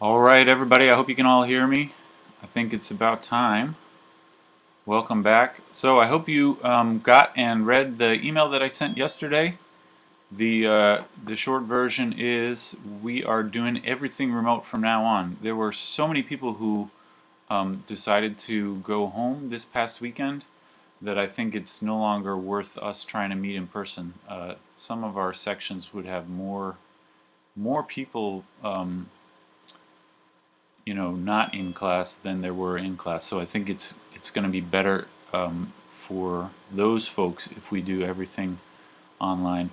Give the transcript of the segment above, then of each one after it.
All right, everybody, I hope you can all hear me. I think it's about time. Welcome back. So I hope you got and read the email that I sent yesterday. The short version is we are doing everything remote from now on. There were so many people who decided to go home this past weekend that I think it's no longer worth us trying to meet in person. Some of our sections would have more people not in class than there were in class. So I think it's going to be better for those folks if we do everything online.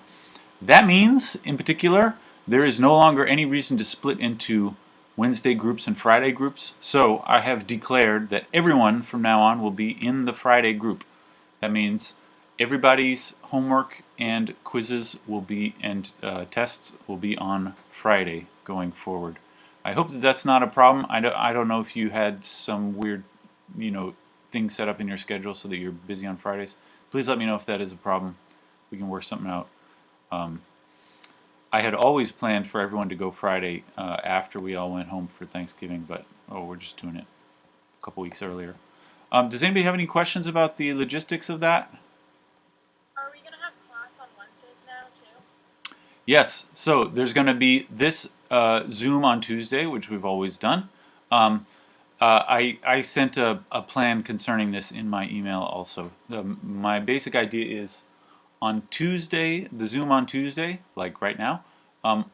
That means, in particular, there is no longer any reason to split into Wednesday groups and Friday groups. So I have declared that everyone from now on will be in the Friday group. That means everybody's homework and quizzes will be and tests will be on Friday going forward. I hope that that's not a problem. I don't know if you had some weird, thing set up in your schedule so that you're busy on Fridays. Please let me know if that is a problem. We can work something out. I had always planned for everyone to go Friday after we all went home for Thanksgiving, but we're just doing it a couple weeks earlier. Does anybody have any questions about the logistics of that? Are we gonna have class on Wednesdays now too? Yes, so there's going to be this Zoom on Tuesday, which we've always done. I sent a plan concerning this in my email also. My basic idea is on Tuesday, the Zoom on Tuesday, like right now,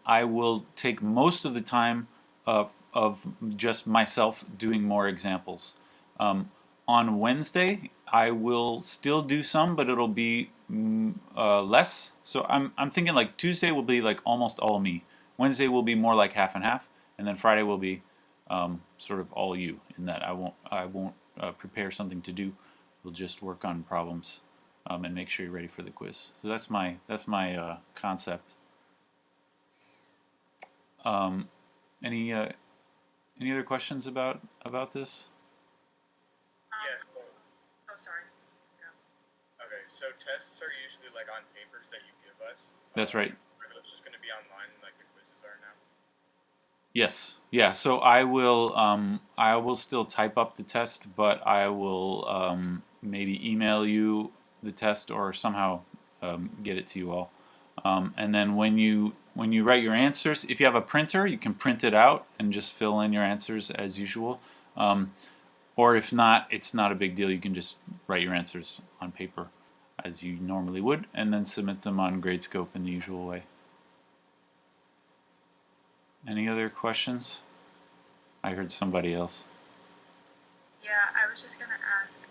I will take most of the time of just myself doing more examples. On Wednesday, I will still do some, but it'll be less. So I'm thinking like Tuesday will be like almost all me. Wednesday will be more like half and half, and then Friday will be sort of all you. In that I won't prepare something to do. We'll just work on problems and make sure you're ready for the quiz. So that's my concept. Um, any other questions about this? Yes. Well, Oh, sorry. Yeah. okay. So tests are usually like on papers that you give us. That's right. Are those just going to be online like the quizzes are now? Yes. Yeah. So I will still type up the test, but I will maybe email you the test or somehow get it to you all. And then when you write your answers, if you have a printer, you can print it out and just fill in your answers as usual. Or if not, it's not a big deal. You can just write your answers on paper as you normally would, and then submit them on Gradescope in the usual way. Any other questions? I heard somebody else. Yeah, I was just gonna ask.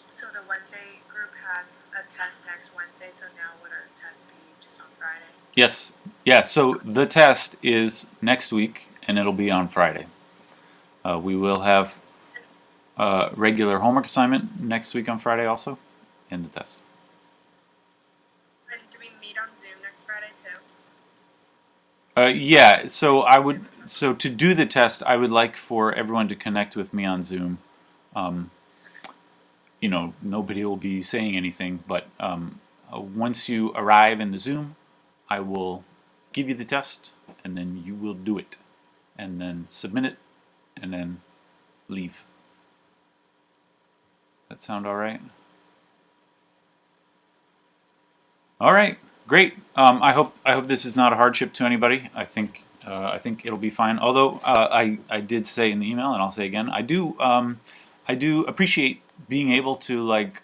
So the Wednesday group had a test next Wednesday. So now would our test be just on Friday? Yes. Yeah, so the test is next week, and it'll be on Friday. We will have regular homework assignment next week on Friday also, and the test. And do we meet on Zoom next Friday too? Yeah, so to do the test, I would like for everyone to connect with me on Zoom. Um, Nobody will be saying anything, but once you arrive in the Zoom, I will give you the test, and then you will do it, and then submit it, and then leave. That sound all right? All right, great. I hope this is not a hardship to anybody. I think it'll be fine. Although I did say in the email, and I'll say again, I do appreciate being able to like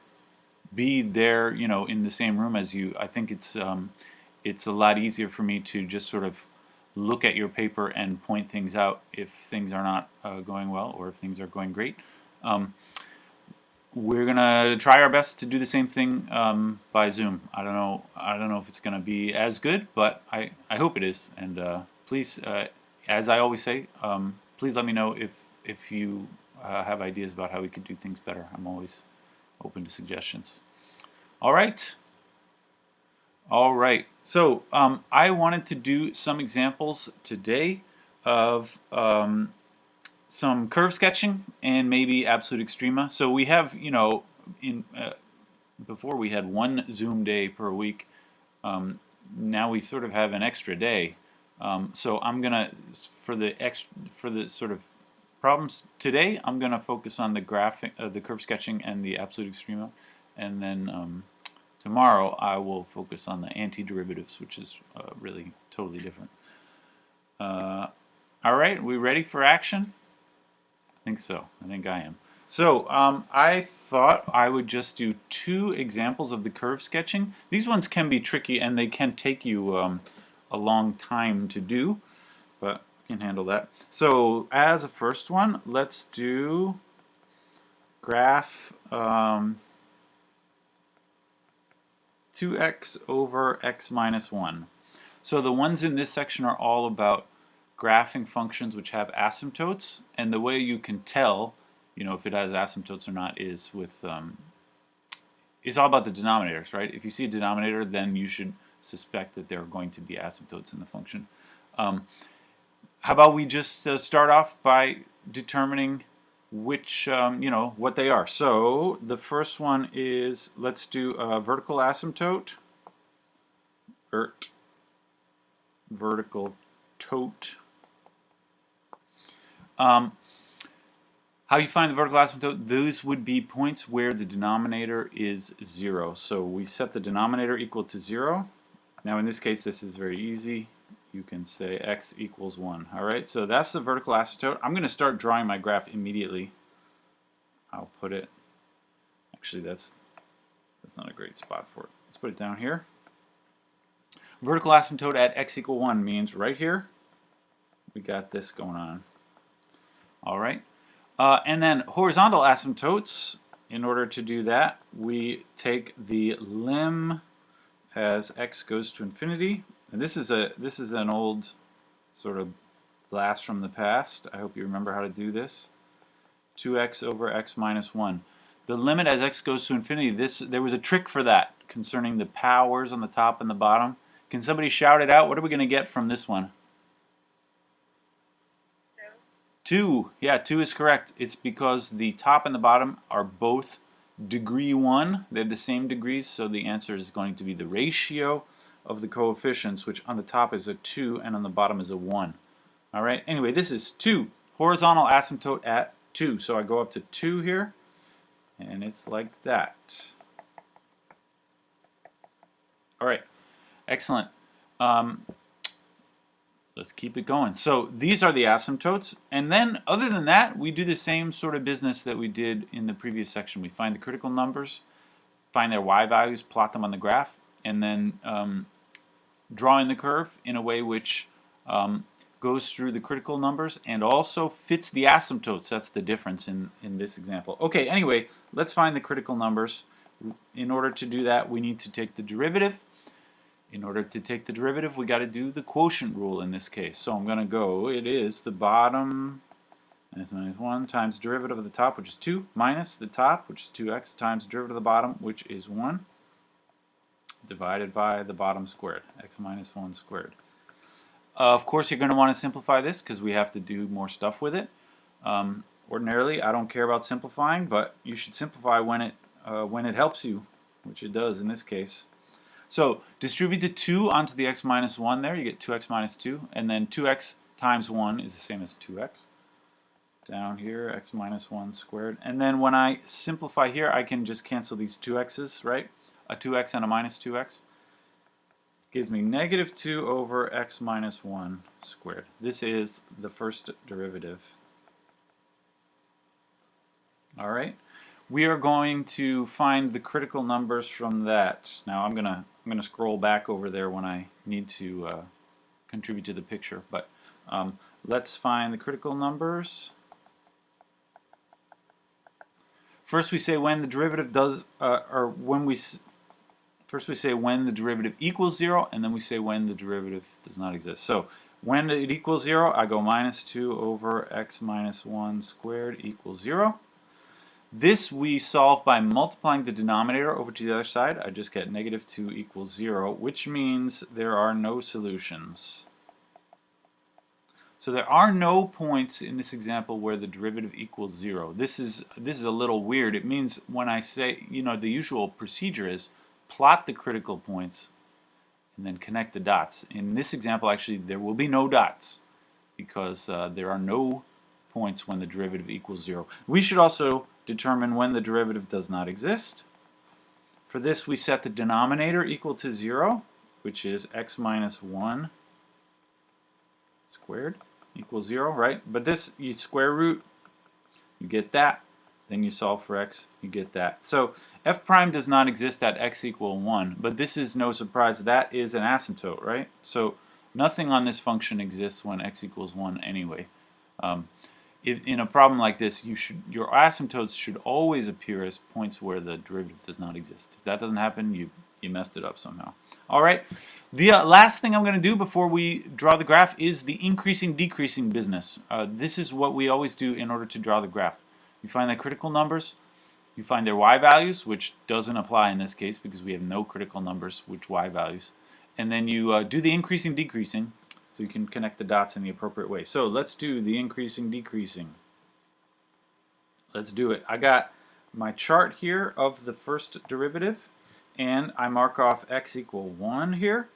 be there, in the same room as you. I think it's a lot easier for me to just sort of look at your paper and point things out if things are not going well or if things are going great. We're gonna try our best to do the same thing by Zoom. I don't know. I don't know if it's gonna be as good, but I hope it is. And please, as I always say, please let me know if you have ideas about how we could do things better. I'm always open to suggestions. All right. All right. So I wanted to do some examples today of some curve sketching and maybe absolute extrema. So we have, in before we had one Zoom day per week. Now we sort of have an extra day So I'm gonna for the sort of problems today, I'm gonna focus on the the curve sketching and the absolute extrema, and then tomorrow I will focus on the antiderivatives, which is really totally different. All right, we ready for action? I think so. I think I am. So I thought I would just do 2 examples of the curve sketching. These ones can be tricky and they can take you a long time to do, but we can handle that. So as a first one, let's do graph 2x over x minus 1. So the ones in this section are all about graphing functions which have asymptotes, and the way you can tell, you know, if it has asymptotes or not is with it's all about the denominators, right? If you see a denominator, then you should suspect that there are going to be asymptotes in the function. How about we just start off by determining which, you know, what they are. So the first one is, let's do a vertical asymptote, vertical tote. How you find the vertical asymptote? Those would be points where the denominator is 0. So we set the denominator equal to 0. Now in this case, this is very easy. You can say x equals 1. All right, so that's the vertical asymptote. I'm going to start drawing my graph immediately. I'll put it, actually that's not a great spot for it. Let's put it down here. Vertical asymptote at x equal 1 means right here, we got this going on. All right. And then horizontal asymptotes, in order to do that, we take the lim as x goes to infinity. And this is an old sort of blast from the past. I hope you remember how to do this. 2x over x minus 1. The limit as x goes to infinity, there was a trick for that concerning the powers on the top and the bottom. Can somebody shout it out? What are we going to get from this one? 2. Yeah, 2 is correct. It's because the top and the bottom are both degree 1. They have the same degrees, so the answer is going to be the ratio of the coefficients, which on the top is a 2 and on the bottom is a 1. All right, anyway, this is 2. Horizontal asymptote at 2. So I go up to 2 here, and it's like that. All right, excellent. Let's keep it going. So these are the asymptotes, and then other than that, we do the same sort of business that we did in the previous section. We find the critical numbers, find their y values, plot them on the graph, and then draw in the curve in a way which goes through the critical numbers and also fits the asymptotes. That's the difference in this example. Okay, anyway, let's find the critical numbers. In order to do that, we need to take the derivative. In order to take the derivative, we got to do the quotient rule in this case. So I'm going to go, it is the bottom minus 1 times derivative of the top, which is 2, minus the top, which is 2x, times derivative of the bottom, which is 1, divided by the bottom squared, x minus 1 squared. Of course, you're going to want to simplify this because we have to do more stuff with it. Ordinarily, I don't care about simplifying, but you should simplify when it helps you, which it does in this case. So distribute the 2 onto the x minus 1 there. You get 2x minus 2. And then 2x times 1 is the same as 2x. Down here, x minus 1 squared. And then when I simplify here, I can just cancel these 2x's, right? A 2x and a minus 2x. Gives me negative 2 over x minus 1 squared. This is the first derivative. All right. We are going to find the critical numbers from that. Now I'm gonna scroll back over there when I need to contribute to the picture. But let's find the critical numbers. First, we say when the derivative does, first we say when the derivative equals 0, and then we say when the derivative does not exist. So when it equals 0, I go minus 2 over x minus 1 squared equals 0. This we solve by multiplying the denominator over to the other side. I just get negative 2 equals 0, which means there are no solutions. So there are no points in this example where the derivative equals 0. This is a little weird. It means when I say, you know, the usual procedure is plot the critical points and then connect the dots. In this example, actually, there will be no dots because there are no points when the derivative equals 0. We should also determine when the derivative does not exist. For this, we set the denominator equal to 0, which is x minus 1 squared equals 0, right? But this, you square root, you get that. Then you solve for x, you get that. So f prime does not exist at x equal 1, but this is no surprise. That is an asymptote, right? So nothing on this function exists when x equals 1 anyway. If in a problem like this, your asymptotes should always appear as points where the derivative does not exist. If that doesn't happen, you messed it up somehow. All right. The last thing I'm going to do before we draw the graph is the increasing decreasing business. This is what we always do in order to draw the graph. You find the critical numbers, you find their y values, which doesn't apply in this case because we have no critical numbers, which y values. And then you do the increasing decreasing, so you can connect the dots in the appropriate way. So let's do the increasing decreasing. Let's do it. I got my chart here of the first derivative, and I mark off x equal 1 here,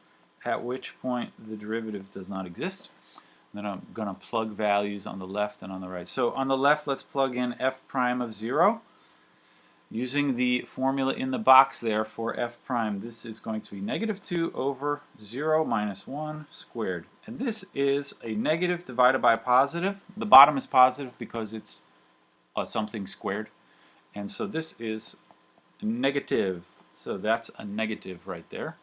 at which point the derivative does not exist. Then I'm going to plug values on the left and on the right. So on the left, let's plug in f prime of 0. Using the formula in the box there for f prime, this is going to be negative 2 over 0 minus 1 squared. And this is a negative divided by a positive. The bottom is positive because it's something squared. And so this is negative. So that's a negative right there,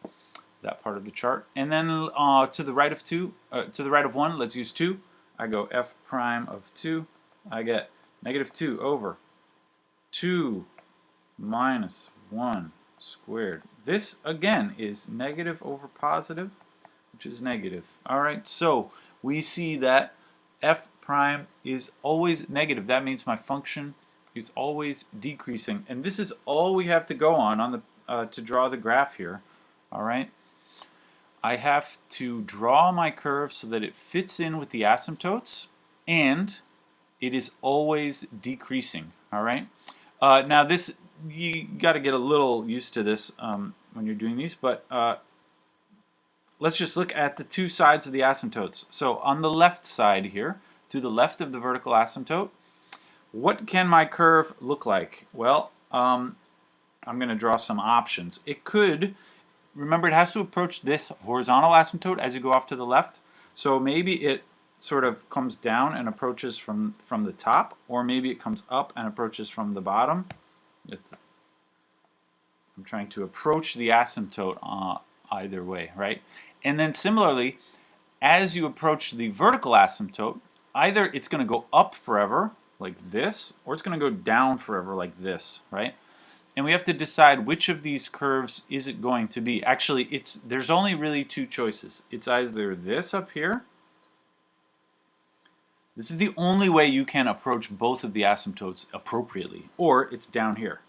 that part of the chart. And then to the right of 2, to the right of 1, let's use 2. I go f prime of 2. I get negative 2 over 2 minus 1 squared. This, again, is negative over positive, which is negative. All right, so we see that f prime is always negative. That means my function is always decreasing. And this is all we have to go on the to draw the graph here. All right. I have to draw my curve so that it fits in with the asymptotes, and it is always decreasing. All right. Now this, you got to get a little used to this when you're doing these, but let's just look at the two sides of the asymptotes. So on the left side here, to the left of the vertical asymptote, what can my curve look like? Well, I'm going to draw some options. It could, remember, it has to approach this horizontal asymptote as you go off to the left. So maybe it sort of comes down and approaches from the top, or maybe it comes up and approaches from the bottom. I'm trying to approach the asymptote either way, right? And then similarly, as you approach the vertical asymptote, either it's going to go up forever, like this, or it's going to go down forever, like this, right? And we have to decide which of these curves is it going to be. Actually, there's only really two choices. It's either this up here. This is the only way you can approach both of the asymptotes appropriately, or it's down here.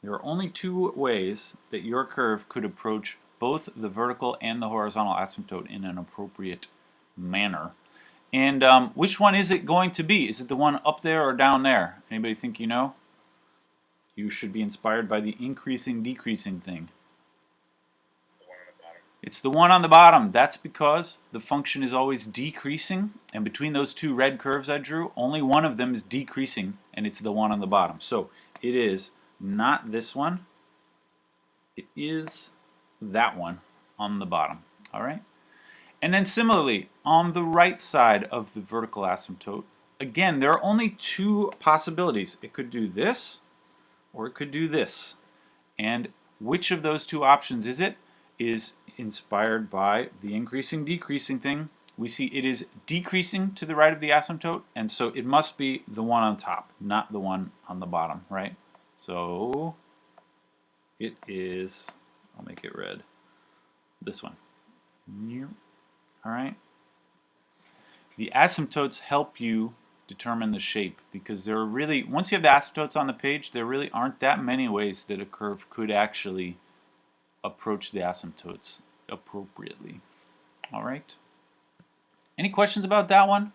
There are only two ways that your curve could approach both the vertical and the horizontal asymptote in an appropriate manner. And which one is it going to be? Is it the one up there or down there? Anybody think you know? You should be inspired by the increasing, decreasing thing. It's the one on the bottom. It's the one on the bottom. That's because the function is always decreasing, and between those two red curves I drew, only one of them is decreasing, and it's the one on the bottom. So it is not this one. It is that one on the bottom. All right? And then similarly, on the right side of the vertical asymptote, again, there are only two possibilities. It could do this, or it could do this. And which of those two options is it? Is inspired by the increasing, decreasing thing. We see it is decreasing to the right of the asymptote, and so it must be the one on top, not the one on the bottom, right? So it is, I'll make it red, this one. All right. The asymptotes help you determine the shape because there are really, once you have the asymptotes on the page, there really aren't that many ways that a curve could actually approach the asymptotes appropriately. All right. Any questions about that one?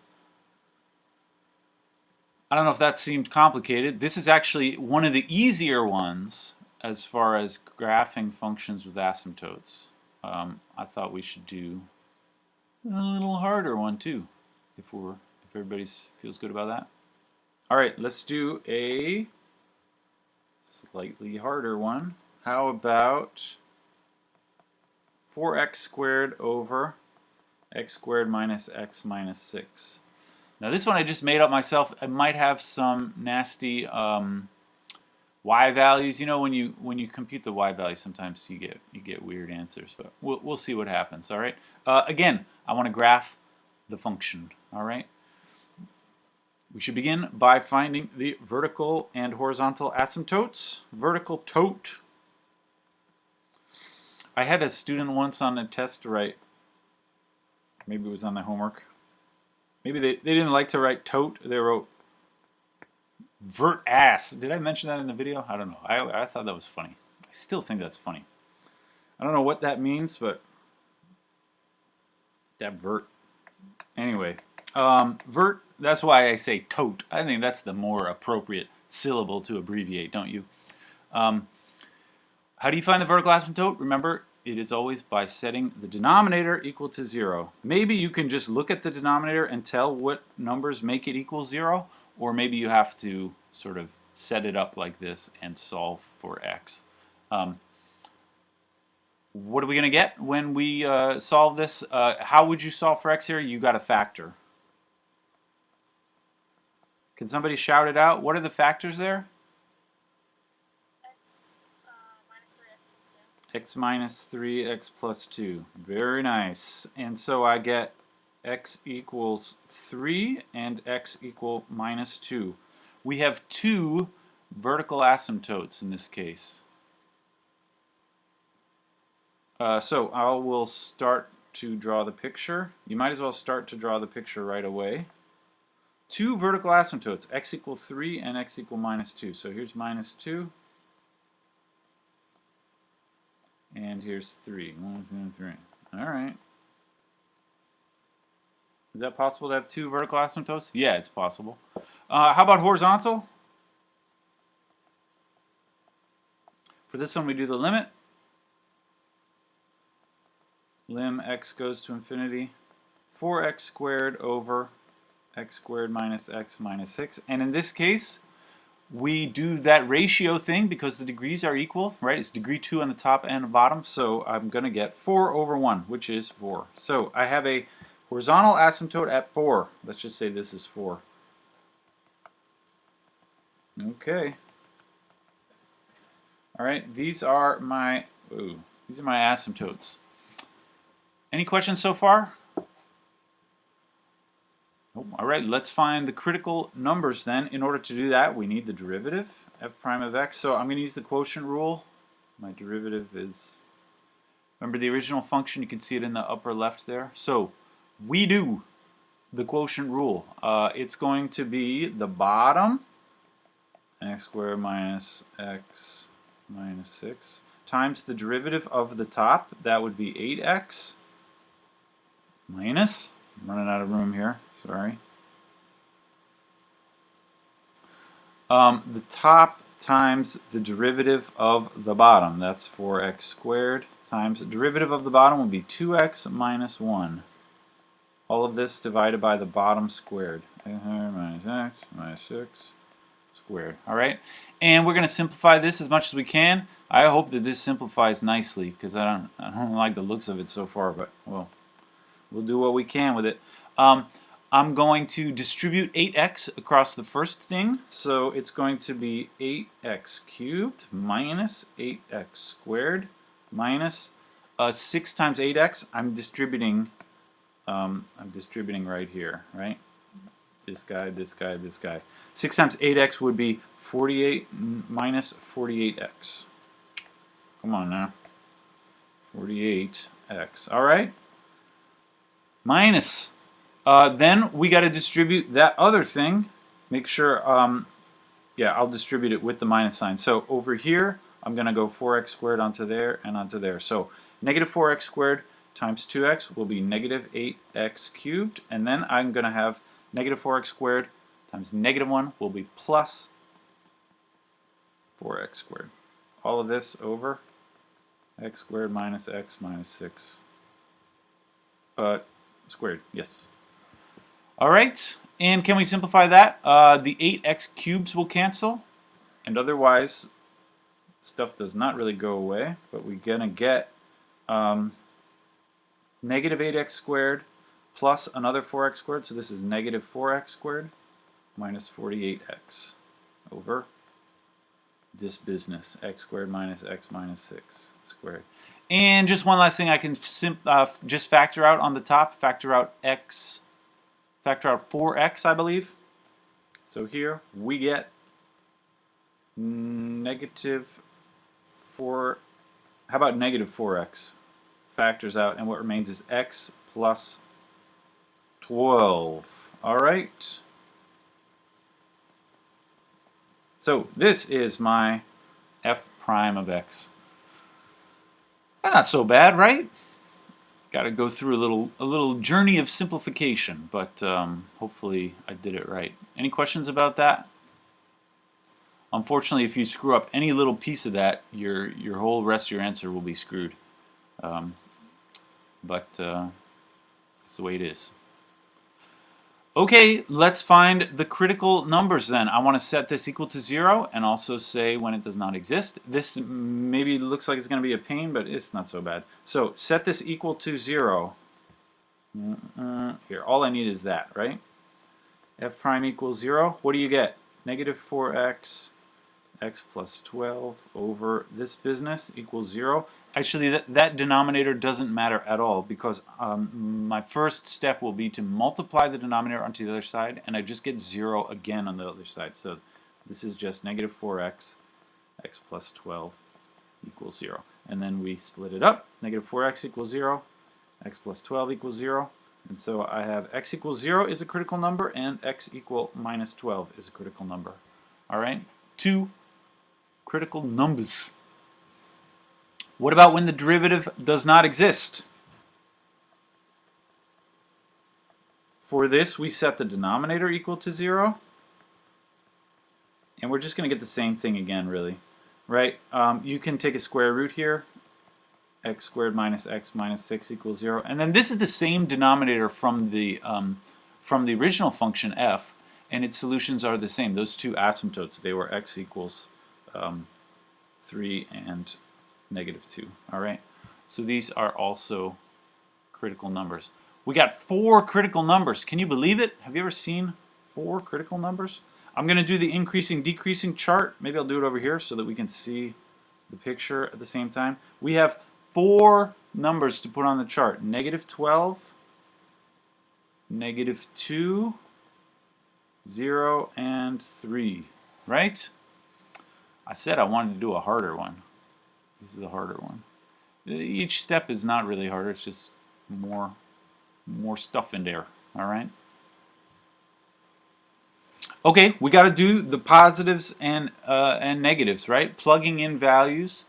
I don't know if that seemed complicated. This is actually one of the easier ones as far as graphing functions with asymptotes. I thought we should do a little harder one too, if everybody feels good about that. All right, let's do a slightly harder one. How about 4x squared over x squared minus x minus 6? Now this one I just made up myself. I might have some nasty y values. You know, when you compute the y value, sometimes you get weird answers. But we'll see what happens. All right. Again, I want to graph the function. All right. We should begin by finding the vertical and horizontal asymptotes. Vertical tote. I had a student once on a test write, maybe it was on the homework. Maybe they didn't like to write tote, they wrote vert ass. Did I mention that in the video? I don't know. I thought that was funny. I still think that's funny. I don't know what that means, but that vert. Anyway, vert, that's why I say tote. I think that's the more appropriate syllable to abbreviate, don't you? How do you find the vertical asymptote? Remember, it is always by setting the denominator equal to 0. Maybe you can just look at the denominator and tell what numbers make it equal 0, or maybe you have to sort of set it up like this and solve for x. What are we going to get when we solve this? How would you solve for x here? You got a factor. Can somebody shout it out? What are the factors there? X minus 3, x plus 2. Very nice. And so I get x equals 3 and x equal minus 2. We have two vertical asymptotes in this case. So I will start to draw the picture. You might as well start to draw the picture right away. Two vertical asymptotes, x equal 3 and x equal minus 2. So here's minus 2. And here's 3. 1, 2, 3. All right. Is that possible to have two vertical asymptotes? Yeah, it's possible. How about horizontal? For this one, we do the limit. Lim x goes to infinity. 4x squared over x squared minus x minus 6. And in this case, we do that ratio thing because the degrees are equal, right? It's degree 2 on the top and the bottom, so I'm going to get 4 over 1, which is 4. So I have a horizontal asymptote at 4. Let's just say this is 4. Okay. All right, these are my asymptotes. Any questions so far? All right, let's find the critical numbers then. In order to do that, we need the derivative, f prime of x. So I'm going to use the quotient rule. My derivative is, remember the original function, you can see it in the upper left there. So we do the quotient rule. It's going to be the bottom, x squared minus x minus 6, times the derivative of the top. That would be 8x minus, I'm running out of room here, sorry. The top times the derivative of the bottom, that's 4x squared, times the derivative of the bottom will be 2x minus 1. All of this divided by the bottom squared. Minus x minus 6 squared. All right? And we're going to simplify this as much as we can. I hope that this simplifies nicely because I don't like the looks of it so far, but well, we'll do what we can with it. I'm going to distribute 8x across the first thing, so it's going to be 8x cubed minus 8x squared minus 6 times 8x. I'm distributing right here, right? This guy, this guy, this guy. 6 times 8x would be 48 minus 48x. Come on now. 48x. All right? Minus. Then we got to distribute that other thing. Make sure, yeah, I'll distribute it with the minus sign. So over here, I'm going to go 4x squared onto there and onto there. So negative 4x squared times 2x will be negative 8x cubed. And then I'm going to have negative 4x squared times negative 1 will be plus 4x squared. All of this over x squared minus x minus 6 squared, yes. All right, and can we simplify that? The 8x cubes will cancel, and otherwise stuff does not really go away, but we're gonna get negative 8x squared plus another 4x squared, so this is negative 4x squared minus 48x over this business, x squared minus x minus 6 squared. And just one last thing I can just factor out on the top, factor out 4x, I believe. So here we get negative 4, how about negative 4x? Factors out, and what remains is x plus 12. All right. So this is my f prime of x. Not so bad, right? Got to go through a little journey of simplification, but hopefully I did it right. Any questions about that? Unfortunately, if you screw up any little piece of that, your whole rest of your answer will be screwed. But that's the way it is. Okay, let's find the critical numbers then. I want to set this equal to 0 and also say when it does not exist. This maybe looks like it's going to be a pain, but it's not so bad. So set this equal to 0. Here, all I need is that, right? F prime equals 0. What do you get? Negative 4x, x plus 12 over this business equals 0. Actually, that denominator doesn't matter at all because my first step will be to multiply the denominator onto the other side, and I just get 0 again on the other side. So this is just negative 4x, x plus 12 equals 0. And then we split it up. Negative 4x equals 0, x plus 12 equals 0. And so I have x equals 0 is a critical number, and x equal minus 12 is a critical number. All right? 2 critical numbers. What about when the derivative does not exist? For this, we set the denominator equal to 0. And we're just going to get the same thing again, really. Right? You can take a square root here. X squared minus x minus 6 equals 0. And then this is the same denominator from the original function f, and its solutions are the same. Those two asymptotes, they were x equals 3 and negative 2. All right, so these are also critical numbers. We got 4 critical numbers. Can you believe it? Have you ever seen 4 critical numbers? I'm going to do the increasing decreasing chart. Maybe I'll do it over here so that we can see the picture at the same time. We have 4 numbers to put on the chart. Negative 12, negative 2, 0, and 3. Right? I said I wanted to do a harder one. This is a harder one. Each step is not really harder. It's just more stuff in there. All right. Okay, we got to do the positives and negatives, right? Plugging in values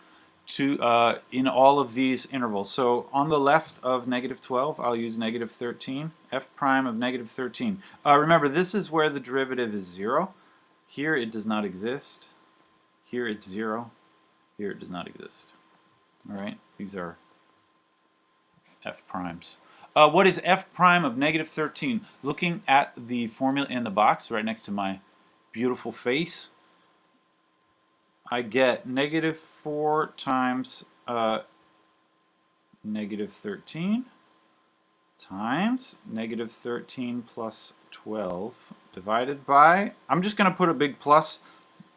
to in all of these intervals. So on the left of negative 12, I'll use negative 13. F prime of negative 13. Remember, this is where the derivative is 0. Here it does not exist. Here it's 0. Here it does not exist. All right, these are f primes. What is f prime of negative 13? Looking at the formula in the box right next to my beautiful face, I get negative 4 times negative 13 times negative 13 plus 12 divided by, I'm just going to put a big plus.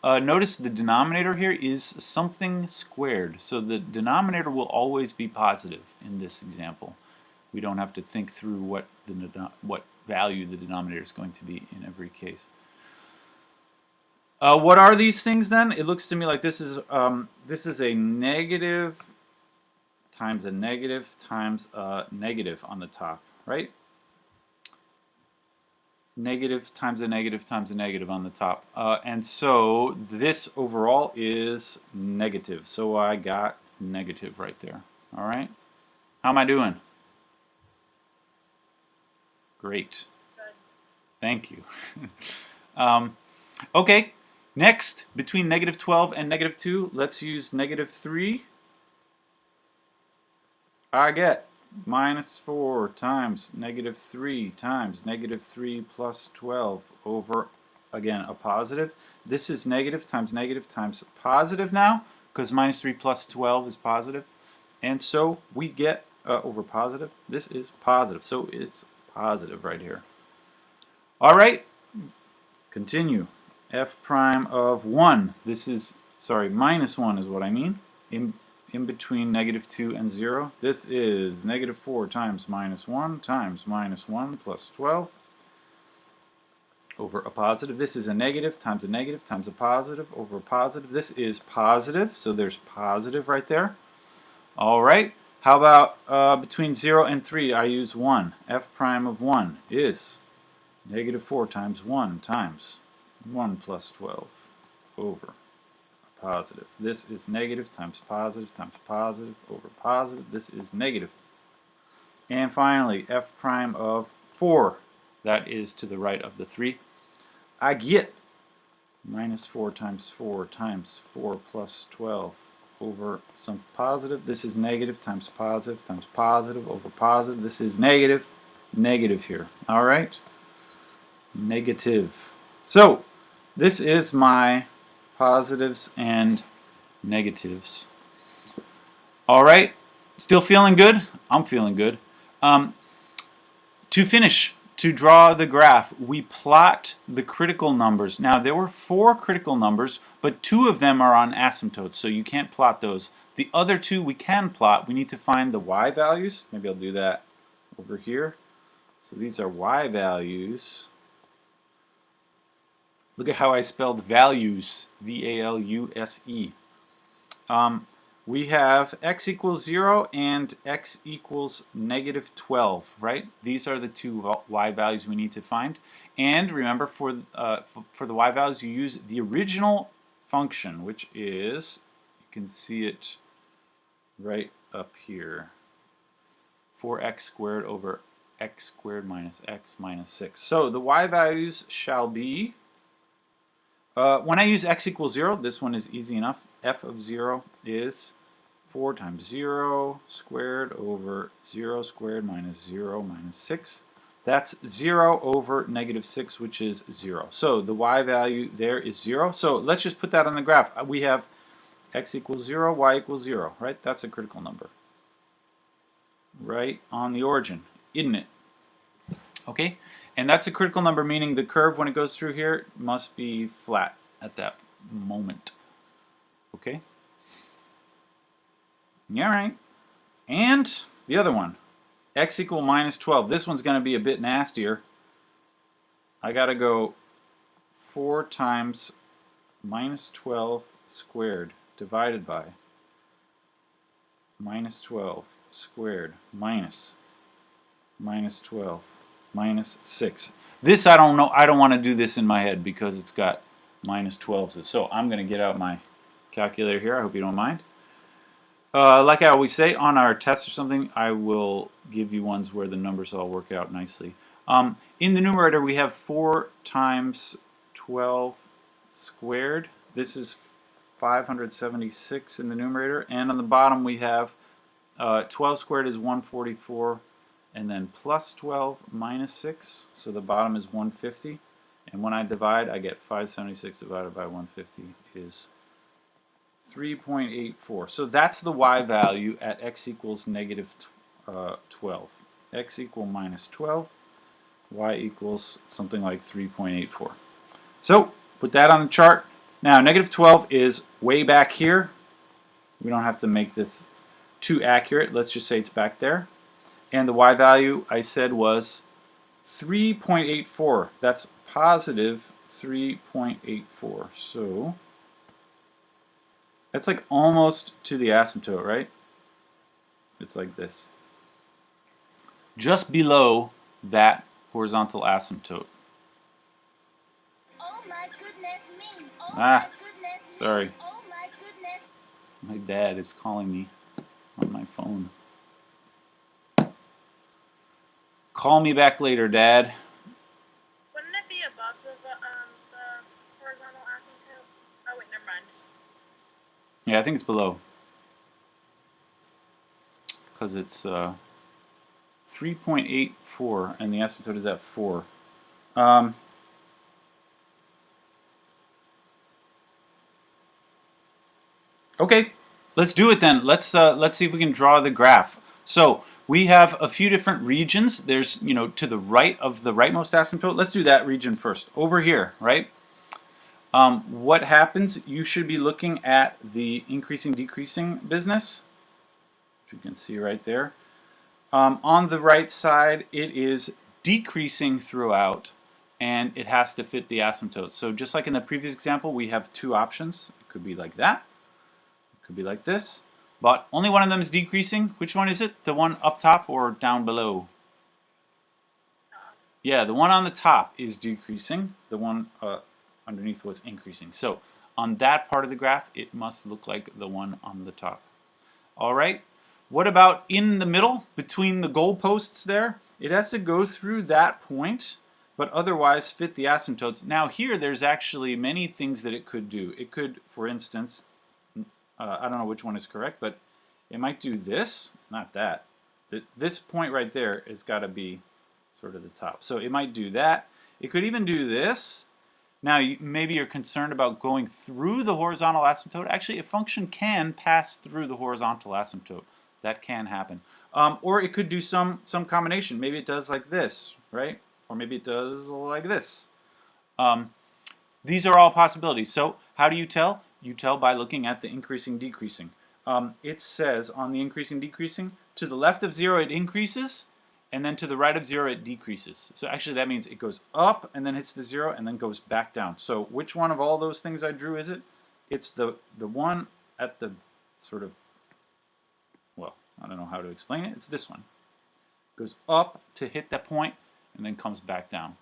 Notice the denominator here is something squared, so the denominator will always be positive in this example. We don't have to think through what value the denominator is going to be in every case. What are these things then? It looks to me like this is a negative times a negative times a negative on the top, right? Negative times a negative times a negative on the top. And so this overall is negative. So I got negative right there. All right. How am I doing? Great. Good. Thank you. Okay. Next, between negative 12 and negative 2, let's use negative 3. I get minus 4 times negative 3 times negative 3 plus 12 over, again, a positive. This is negative times positive now, because minus 3 plus 12 is positive. And so we get over positive. This is positive. So it's positive right here. All right, continue. F prime of 1. This is, sorry, minus 1 is what I mean. In between negative 2 and 0. This is negative 4 times minus 1 times minus 1 plus 12 over a positive. This is a negative times a positive over a positive. This is positive, so there's positive right there. All right, how about between 0 and 3? I use 1. F prime of 1 is negative 4 times 1 times 1 plus 12 over positive. This is negative times positive over positive. This is negative. And finally, f prime of 4. That is to the right of the 3. I get minus 4 times 4 plus 12 over some positive. This is negative times positive over positive. This is negative, negative here. All right? Negative. So, this is my positives and negatives. All right, still feeling good? I'm feeling good. To finish, to draw the graph, we plot the critical numbers. Now, there were 4 critical numbers, but 2 of them are on asymptotes, so you can't plot those. The other 2 we can plot. We need to find the y values. Maybe I'll do that over here. So these are y values. Look at how I spelled values, V-A-L-U-S-E. We have x equals 0 and x equals negative 12, right? These are the 2 y values we need to find. And remember, for the y values, you use the original function, which is, you can see it right up here, 4x squared over x squared minus x minus 6. So the y values shall be, when I use x equals 0, this one is easy enough. F of 0 is 4 times 0 squared over 0 squared minus 0 minus 6. That's 0 over negative 6, which is 0. So the y value there is 0. So let's just put that on the graph. We have x equals 0, y equals 0, right? That's a critical number. Right on the origin, isn't it? Okay, and that's a critical number, meaning the curve, when it goes through here, must be flat at that moment. Okay? Yeah, right. And the other one, x equal minus 12. This one's going to be a bit nastier. I got to go 4 times minus 12 squared divided by minus 12 squared minus 12 minus 6. This I don't know. I don't want to do this in my head because it's got minus 12s. So I'm going to get out my calculator here. I hope you don't mind. Like I always say, on our test or something, I will give you ones where the numbers all work out nicely. In the numerator, we have 4 times 12 squared. This is 576 in the numerator. And on the bottom, we have 12 squared is 144. And then plus 12 minus 6, so the bottom is 150. And when I divide, I get 576 divided by 150 is 3.84. So that's the y value at x equals negative 12. X equal minus 12, y equals something like 3.84. So put that on the chart. Now negative 12 is way back here. We don't have to make this too accurate. Let's just say it's back there. And the y value I said was 3.84. That's positive 3.84. So that's like almost to the asymptote, right? It's like this. Just below that horizontal asymptote. Oh my goodness me. Oh my goodness me. Sorry. Oh my goodness. My dad is calling me on my phone. Call me back later, Dad. Wouldn't it be above the horizontal asymptote? Oh wait, never mind. Yeah, I think it's below. because it's 3.84 and the asymptote is at 4. Okay, let's do it then. Let's see if we can draw the graph. So we have a few different regions. There's, you know, to the right of the rightmost asymptote. Let's do that region first. Over here, right? What happens? You should be looking at the increasing decreasing business, which you can see right there. On the right side, it is decreasing throughout, and it has to fit the asymptote. So just like in the previous example, we have two options. It could be like that. It could be like this. But only one of them is decreasing. Which one is it? The one up top or down below? Yeah, the one on the top is decreasing. The one underneath was increasing. So on that part of the graph, it must look like the one on the top. All right. What about in the middle, between the goalposts there? It has to go through that point, but otherwise fit the asymptotes. Now here, there's actually many things that it could do. It could, for instance, I don't know which one is correct, but it might do this, not that. This point right there has got to be sort of the top. So it might do that. It could even do this. Now, maybe you're concerned about going through the horizontal asymptote. Actually, a function can pass through the horizontal asymptote. That can happen. Or it could do some combination. Maybe it does like this, right? Or maybe it does like this. These are all possibilities. So how do you tell? You tell by looking at the increasing decreasing. It says on the increasing decreasing, to the left of 0 it increases, and then to the right of 0 it decreases. So actually that means it goes up and then hits the 0 and then goes back down. So which one of all those things I drew is it? It's the one at the sort of, well, I don't know how to explain it. It's this one. It goes up to hit that point and then comes back down.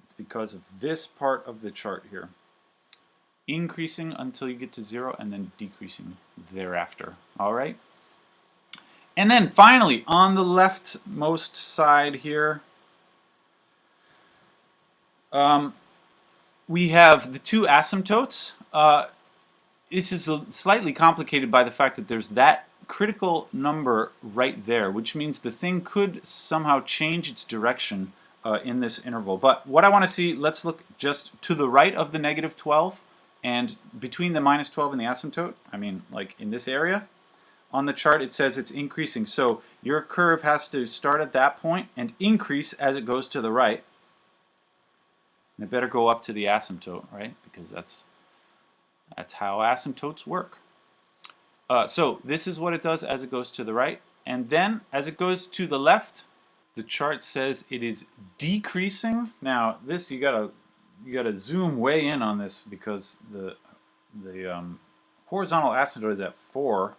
It's because of this part of the chart here. Increasing until you get to 0 and then decreasing thereafter. All right? And then finally, on the leftmost side here, we have the two asymptotes. This is slightly complicated by the fact that there's that critical number right there, which means the thing could somehow change its direction in this interval. But what I want to see, let's look just to the right of the negative 12 and between the minus 12 and the asymptote, I mean like in this area. On the chart it says it's increasing, so your curve has to start at that point and increase as it goes to the right. And it better go up to the asymptote, right? Because that's how asymptotes work. So this is what it does as it goes to the right, and then as it goes to the left, the chart says it is decreasing. Now this you gotta zoom way in on this because the horizontal asymptote is at 4.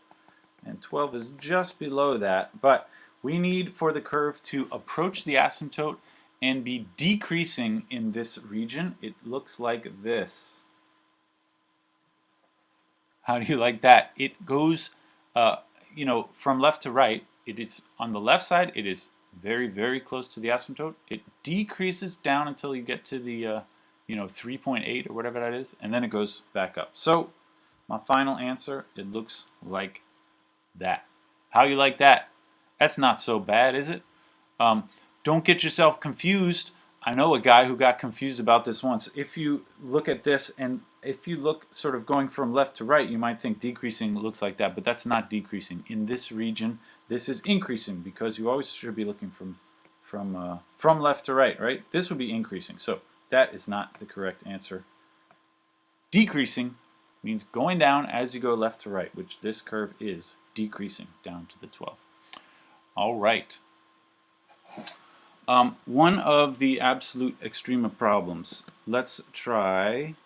And 12 is just below that, but we need for the curve to approach the asymptote and be decreasing in this region. It looks like this. How do you like that? It goes, you know, from left to right. It is on the left side. It is very, very close to the asymptote. It decreases down until you get to the, you know, 3.8 or whatever that is, and then it goes back up. So my final answer, it looks like that. How you like that? That's not so bad, is it? Don't get yourself confused. I know a guy who got confused about this once. If you look at this and if you look sort of going from left to right, you might think decreasing looks like that, but that's not decreasing. In this region, this is increasing because you always should be looking from left to right, right? This would be increasing. So that is not the correct answer. Decreasing means going down as you go left to right, which this curve is decreasing down to the 12. All right. One of the absolute extrema problems. Let's try.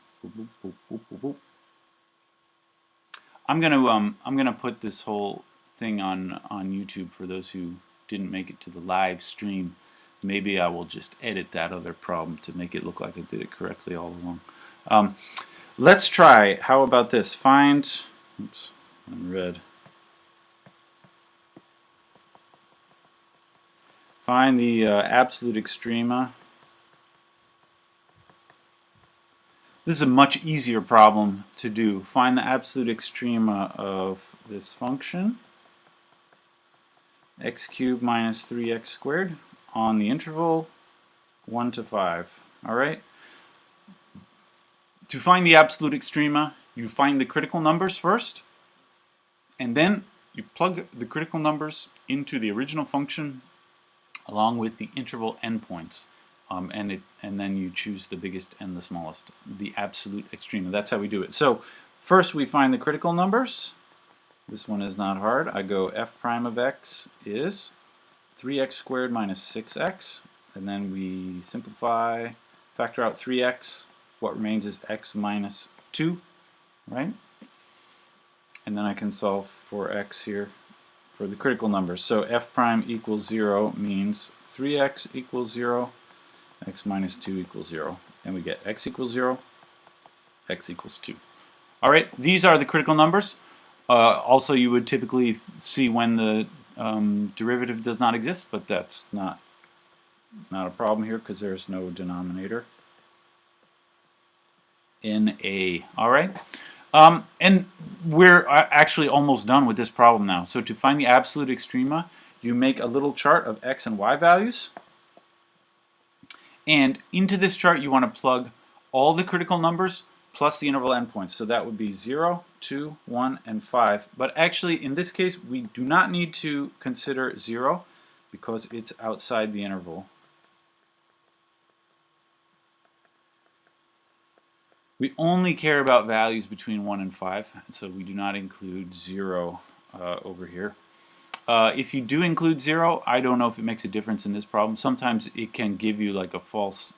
I'm gonna put this whole thing on YouTube for those who didn't make it to the live stream. Maybe I will just edit that other problem to make it look like I did it correctly all along. Let's try. How about this? Find. Oops, I'm red. Find the absolute extrema. This is a much easier problem to do. Find the absolute extrema of this function. x cubed minus 3x squared on the interval 1 to 5. All right? To find the absolute extrema, you find the critical numbers first, and then you plug the critical numbers into the original function along with the interval endpoints. And then you choose the biggest and the smallest, the absolute extrema. That's how we do it. So first we find the critical numbers. This one is not hard. I go f prime of x is 3x squared minus 6x, and then we simplify, factor out 3x. What remains is x minus 2, right? And then I can solve for x here for the critical numbers. So f prime equals 0 means 3x equals 0, x minus 2 equals 0. And we get x equals 0, x equals 2. All right, these are the critical numbers. Also, you would typically see when the derivative does not exist, but that's not a problem here because there's no denominator in A. All right, and we're actually almost done with this problem now. So to find the absolute extrema, you make a little chart of x and y values, and into this chart you want to plug all the critical numbers plus the interval endpoints. So that would be 0, 2, 1, and 5. But actually, in this case, we do not need to consider 0 because it's outside the interval. We only care about values between 1 and 5, so we do not include 0 over here. If you do include 0, I don't know if it makes a difference in this problem. Sometimes it can give you like a false,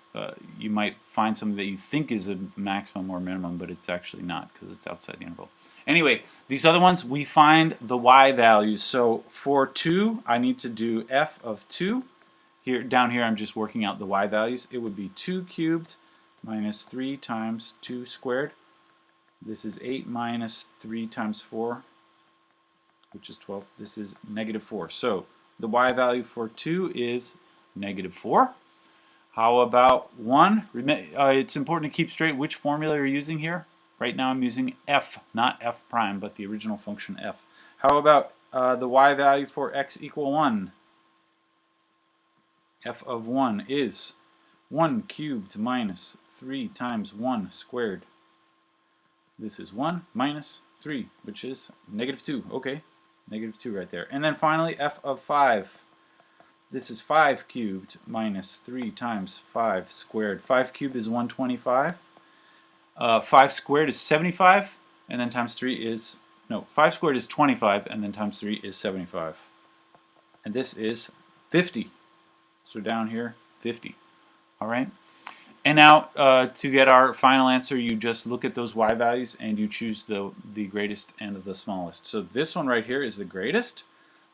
you might find something that you think is a maximum or minimum, but it's actually not because it's outside the interval. Anyway, these other ones, we find the y values. So for 2, I need to do f of 2. Down here, I'm just working out the y values. It would be 2 cubed minus 3 times 2 squared. This is 8 minus 3 times 4, which is 12. This is negative 4. So the y value for 2 is negative 4. How about 1? It's important to keep straight which formula you're using here. Right now I'm using f, not f prime, but the original function f. How about the y value for x equal 1? F of 1 is 1 cubed minus 3 times 1 squared. This is 1 minus 3, which is negative 2. Okay, negative 2 right there. And then finally, f of 5. This is 5 cubed minus 3 times 5 squared. 5 cubed is 125. 5 squared is 75, and then times 3 is, no, 5 squared is 25, and then times 3 is 75. And this is 50. So down here, 50. All right? And now, to get our final answer, you just look at those y values and you choose the greatest and the smallest. So this one right here is the greatest.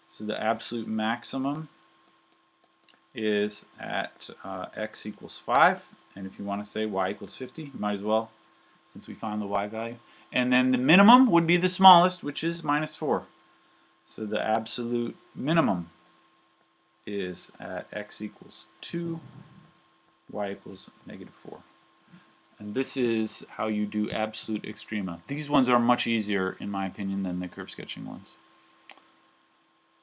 So the absolute maximum is at x equals 5. And if you want to say y equals 50, you might as well, since we found the y value. And then the minimum would be the smallest, which is minus 4. So the absolute minimum is at x equals 2. Y equals negative 4. And this is how you do absolute extrema. These ones are much easier, in my opinion, than the curve sketching ones.